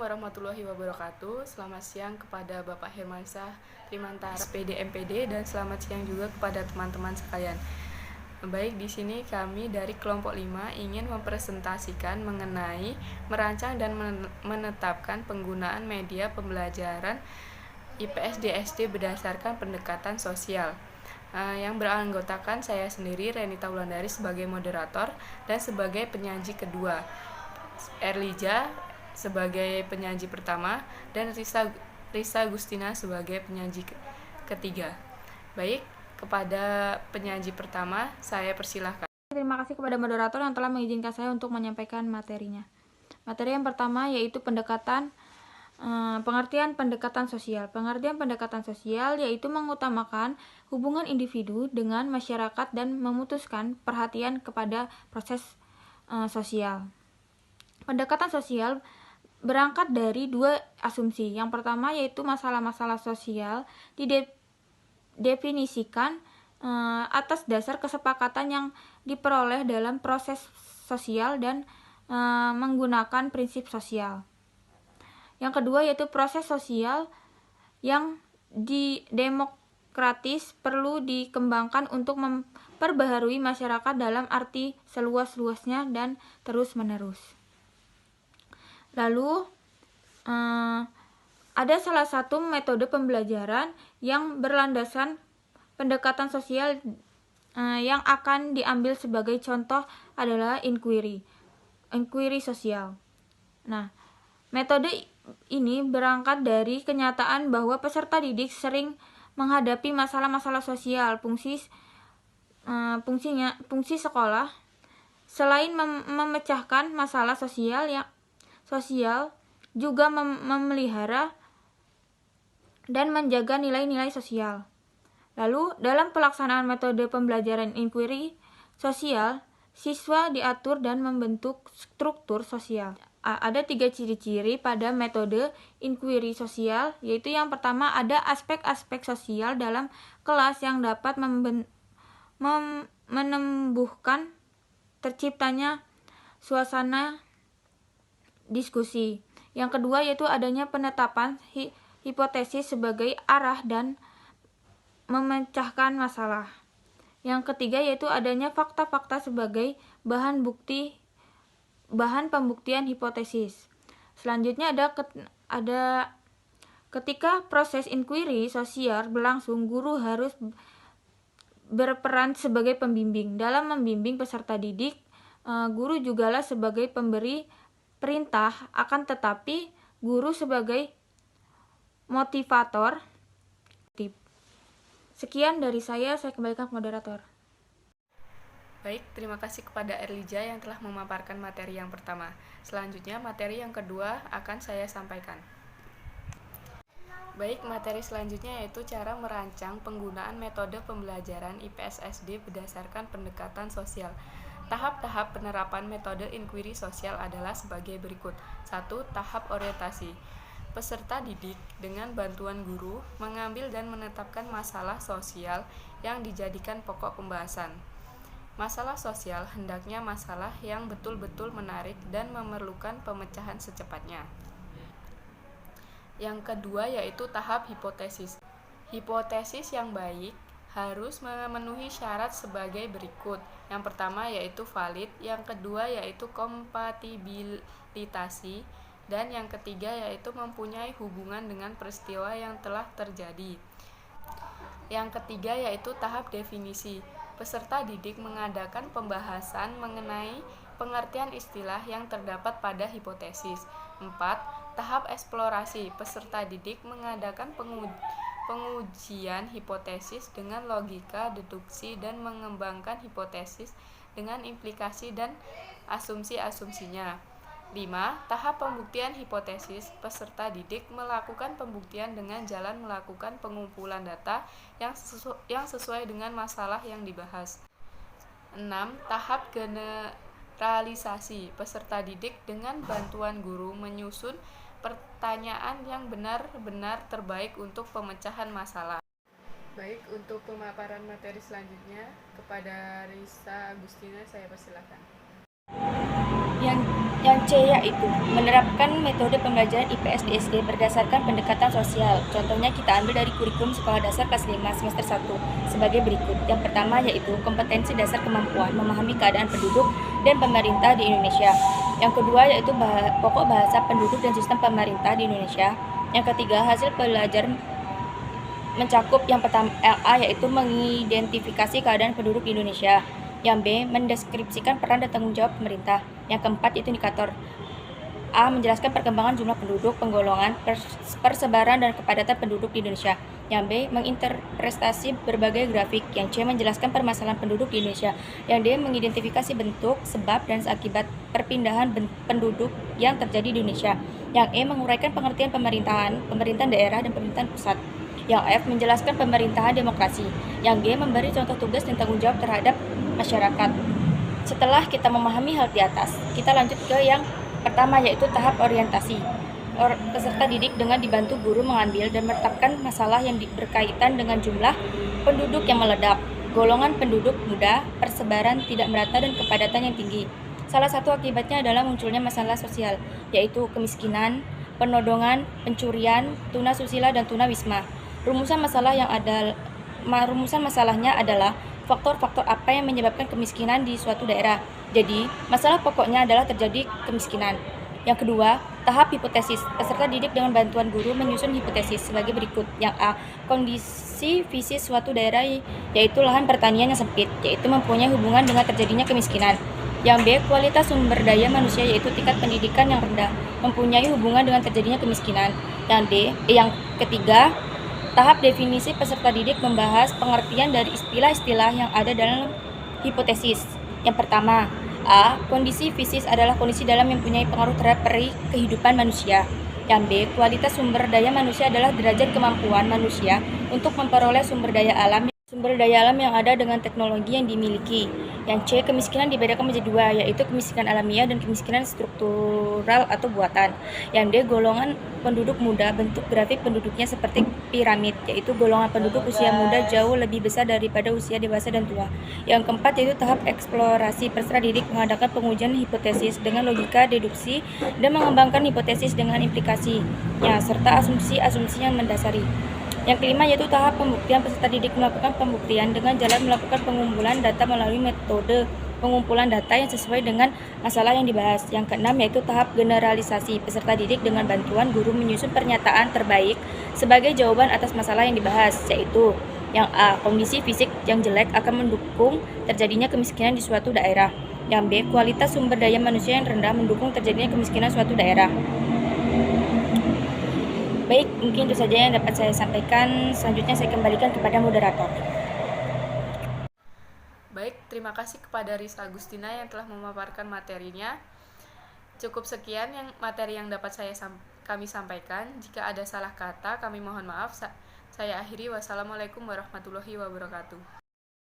warahmatullahi wabarakatuh. Selamat siang kepada Bapak Hermansyah Trimantara, SPD MPD, dan selamat siang juga kepada teman-teman sekalian. Baik, di sini kami dari kelompok 5 ingin mempresentasikan mengenai merancang dan menetapkan penggunaan media pembelajaran IPS di SD berdasarkan pendekatan sosial. Yang beranggotakan saya sendiri, Renita Wulandari, sebagai moderator dan sebagai penyaji kedua, Erlija sebagai penyaji pertama, dan Risa Gustina sebagai penyaji ketiga. Baik, kepada penyaji pertama saya persilahkan. Terima kasih kepada moderator yang telah mengizinkan saya untuk menyampaikan materinya. Materi yang pertama yaitu pengertian pendekatan sosial. Pengertian pendekatan sosial yaitu mengutamakan hubungan individu dengan masyarakat dan memutuskan perhatian kepada proses sosial. Pendekatan sosial berangkat dari dua asumsi. Yang pertama yaitu masalah-masalah sosial didefinisikan atas dasar kesepakatan yang diperoleh dalam proses sosial dan menggunakan prinsip sosial. Yang kedua yaitu proses sosial yang demokratis perlu dikembangkan untuk memperbaharui masyarakat dalam arti seluas-luasnya dan terus-menerus. Lalu ada salah satu metode pembelajaran yang berlandaskan pendekatan sosial yang akan diambil sebagai contoh adalah inquiry sosial. Nah, metode ini berangkat dari kenyataan bahwa peserta didik sering menghadapi masalah-masalah sosial. Fungsi sekolah selain memecahkan masalah sosial juga memelihara dan menjaga nilai-nilai sosial. Lalu, dalam pelaksanaan metode pembelajaran inquiry sosial, siswa diatur dan membentuk struktur sosial. Ada 3 ciri-ciri pada metode inquiry sosial, yaitu yang pertama ada aspek-aspek sosial dalam kelas yang dapat menumbuhkan terciptanya suasana diskusi. Yang kedua yaitu adanya penetapan hipotesis sebagai arah dan memecahkan masalah. Yang ketiga yaitu adanya fakta-fakta sebagai bahan pembuktian hipotesis. Selanjutnya ada ketika proses inquiry sosial berlangsung, guru harus berperan sebagai pembimbing. Dalam membimbing peserta didik, guru jugalah sebagai pemberi perintah, akan tetapi guru sebagai motivator. Sekian dari saya kembalikan ke moderator. Baik, terima kasih kepada Erlija yang telah memaparkan materi yang pertama. Selanjutnya, materi yang kedua akan saya sampaikan. Baik, materi selanjutnya yaitu cara merancang penggunaan metode pembelajaran IPS SD berdasarkan pendekatan sosial. Tahap-tahap penerapan metode inquiry sosial adalah sebagai berikut. 1. Tahap orientasi. Peserta didik dengan bantuan guru mengambil dan menetapkan masalah sosial yang dijadikan pokok pembahasan. Masalah sosial hendaknya masalah yang betul-betul menarik dan memerlukan pemecahan secepatnya. Yang kedua yaitu tahap hipotesis. Hipotesis yang baik harus memenuhi syarat sebagai berikut. Yang pertama yaitu valid, yang kedua yaitu kompatibilitasi, dan yang ketiga yaitu mempunyai hubungan dengan peristiwa yang telah terjadi. Yang ketiga yaitu tahap definisi. Peserta didik mengadakan pembahasan mengenai pengertian istilah yang terdapat pada hipotesis. 4. Tahap eksplorasi. Peserta didik mengadakan pengujian hipotesis dengan logika deduksi dan mengembangkan hipotesis dengan implikasi dan asumsi-asumsinya. 5. Tahap pembuktian hipotesis. Peserta didik melakukan pembuktian dengan jalan melakukan pengumpulan data yang sesuai dengan masalah yang dibahas. 6. Tahap generalisasi. Peserta didik dengan bantuan guru menyusun pertanyaan yang benar-benar terbaik untuk pemecahan masalah. Baik, untuk pemaparan materi selanjutnya kepada Risa Agustina saya persilakan. Yang Yang C yaitu menerapkan metode pembelajaran IPS di SD berdasarkan pendekatan sosial. Contohnya kita ambil dari kurikulum sekolah dasar kelas 5 semester 1 sebagai berikut. Yang pertama yaitu kompetensi dasar kemampuan memahami keadaan penduduk dan pemerintah di Indonesia. Yang kedua yaitu pokok bahasa penduduk dan sistem pemerintah di Indonesia. Yang ketiga hasil pelajaran mencakup yang pertama A yaitu mengidentifikasi keadaan penduduk di Indonesia. Yang B mendeskripsikan peran dan tanggung jawab pemerintah. Yang keempat yaitu indikator. A menjelaskan perkembangan jumlah penduduk, penggolongan, persebaran dan kepadatan penduduk di Indonesia. Yang B menginterpretasi berbagai grafik. Yang C menjelaskan permasalahan penduduk di Indonesia. Yang D mengidentifikasi bentuk, sebab dan akibat perpindahan penduduk yang terjadi di Indonesia. Yang E menguraikan pengertian pemerintahan daerah dan pemerintahan pusat. Yang F menjelaskan pemerintahan demokrasi. Yang G memberi contoh tugas dan tanggung jawab terhadap masyarakat. Setelah kita memahami hal di atas, kita lanjut ke yang pertama yaitu tahap orientasi. Peserta didik dengan dibantu guru mengambil dan menetapkan masalah yang berkaitan dengan jumlah penduduk yang meledak, golongan penduduk muda, persebaran tidak merata dan kepadatan yang tinggi. Salah satu akibatnya adalah munculnya masalah sosial, yaitu kemiskinan, penodongan, pencurian, tuna susila dan tuna wisma. Rumusan masalahnya adalah faktor-faktor apa yang menyebabkan kemiskinan di suatu daerah. Jadi, masalah pokoknya adalah terjadi kemiskinan. Yang kedua, tahap hipotesis. Peserta didik dengan bantuan guru menyusun hipotesis sebagai berikut. Yang A, kondisi fisik suatu daerah yaitu lahan pertanian yang sempit, yaitu mempunyai hubungan dengan terjadinya kemiskinan. Yang B, kualitas sumber daya manusia yaitu tingkat pendidikan yang rendah, mempunyai hubungan dengan terjadinya kemiskinan. Yang ketiga, tahap definisi. Peserta didik membahas pengertian dari istilah-istilah yang ada dalam hipotesis. Yang pertama, A. Kondisi fisik adalah kondisi dalam yang mempunyai pengaruh terhadap kehidupan manusia. Yang B. Kualitas sumber daya manusia adalah derajat kemampuan manusia untuk memperoleh sumber daya alam yang ada dengan teknologi yang dimiliki. Yang C. Kemiskinan dibedakan menjadi dua, yaitu kemiskinan alamiah dan kemiskinan struktural atau buatan. Yang D. Golongan penduduk muda, bentuk grafik penduduknya seperti piramid, yaitu golongan penduduk usia muda jauh lebih besar daripada usia dewasa dan tua. Yang keempat yaitu tahap eksplorasi. Peserta didik mengadakan pengujian hipotesis dengan logika deduksi dan mengembangkan hipotesis dengan implikasinya serta asumsi-asumsi yang mendasari. Yang kelima yaitu tahap pembuktian. Peserta didik melakukan pembuktian dengan jalan melakukan pengumpulan data melalui metode pengumpulan data yang sesuai dengan masalah yang dibahas. Yang keenam yaitu tahap generalisasi. Peserta didik dengan bantuan guru menyusun pernyataan terbaik sebagai jawaban atas masalah yang dibahas, yaitu yang A. Kondisi fisik yang jelek akan mendukung terjadinya kemiskinan di suatu daerah. Yang B. Kualitas sumber daya manusia yang rendah mendukung terjadinya kemiskinan suatu daerah. Baik, mungkin itu saja yang dapat saya sampaikan. Selanjutnya saya kembalikan kepada moderator. Baik, terima kasih kepada Risa Agustina yang telah memaparkan materinya. Cukup sekian materi yang dapat kami sampaikan. Jika ada salah kata, kami mohon maaf. Saya akhiri. Wassalamualaikum warahmatullahi wabarakatuh.